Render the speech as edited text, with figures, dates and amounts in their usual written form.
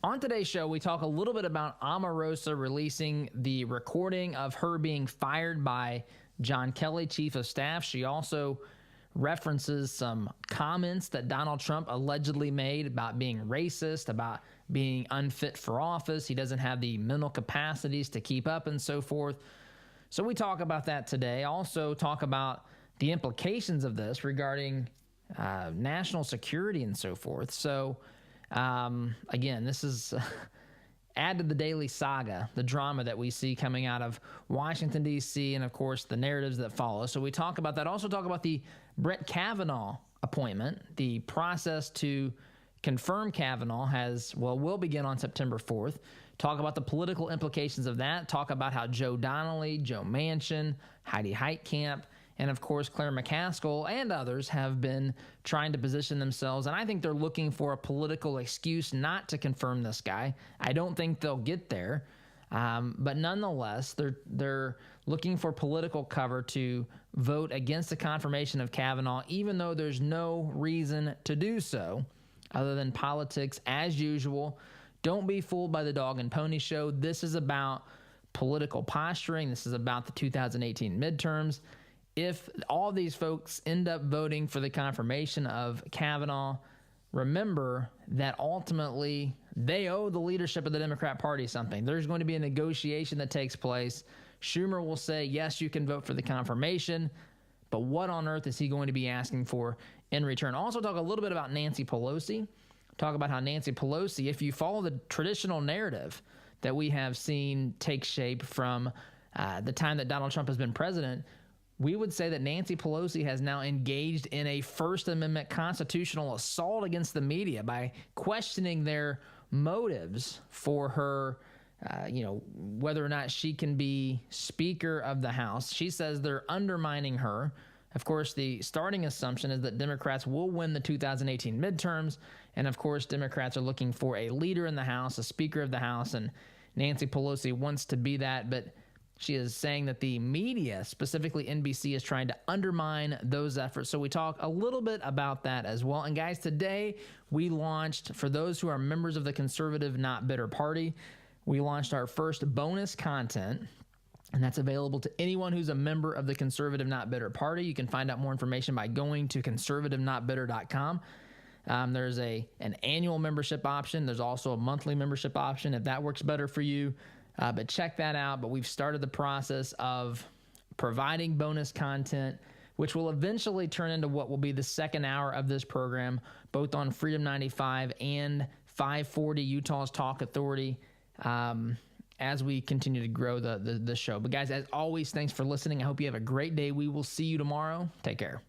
On today's show, we talk a little bit about Omarosa releasing the recording of her being fired by John Kelly, Chief of Staff. She also references some comments that Donald Trump allegedly made about being racist, about being unfit for office. He doesn't have the mental capacities to keep up and so forth. So we talk about that today. Also talk about the implications of this regarding national security and so forth. So again, this is add to the daily saga, the drama that we see coming out of Washington, D.C., and of course the narratives that follow. So we talk about that. Also talk about the Brett Kavanaugh appointment. The process to confirm Kavanaugh will begin on September 4th. Talk about the political implications of that. Talk about how Joe Donnelly, Joe Manchin, Heidi Heitkamp, and of course Claire McCaskill and others have been trying to position themselves. And I think they're looking for a political excuse not to confirm this guy. I don't think they'll get there. But nonetheless, they're looking for political cover to vote against the confirmation of Kavanaugh, even though there's no reason to do so other than politics as usual. Don't be fooled by the dog and pony show. This is about political posturing. This is about the 2018 midterms. If all these folks end up voting for the confirmation of Kavanaugh, remember that ultimately they owe the leadership of the Democrat Party something. There's going to be a negotiation that takes place. Schumer will say, yes, you can vote for the confirmation, but what on earth is he going to be asking for in return? Also talk a little bit about Nancy Pelosi. Talk about how Nancy Pelosi, if you follow the traditional narrative that we have seen take shape from the time that Donald Trump has been president, we would say that Nancy Pelosi has now engaged in a First Amendment constitutional assault against the media by questioning their motives for her, whether or not she can be Speaker of the House. She says they're undermining her. Of course, the starting assumption is that Democrats will win the 2018 midterms. And of course, Democrats are looking for a leader in the House, a Speaker of the House, and Nancy Pelosi wants to be that. But she is saying that the media, specifically NBC, is trying to undermine those efforts. So we talk a little bit about that as well. And guys, today we launched, for those who are members of the Conservative Not Bitter Party, we launched our first bonus content, and that's available to anyone who's a member of the Conservative Not Bitter Party. You can find out more information by going to conservativenotbitter.com. There's an annual membership option. There's also a monthly membership option if that works better for you. But check that out. But we've started the process of providing bonus content, which will eventually turn into what will be the second hour of this program, both on Freedom 95 and 540 Utah's Talk Authority, as we continue to grow the show. But guys, as always, thanks for listening. I hope you have a great day. We will see you tomorrow. Take care.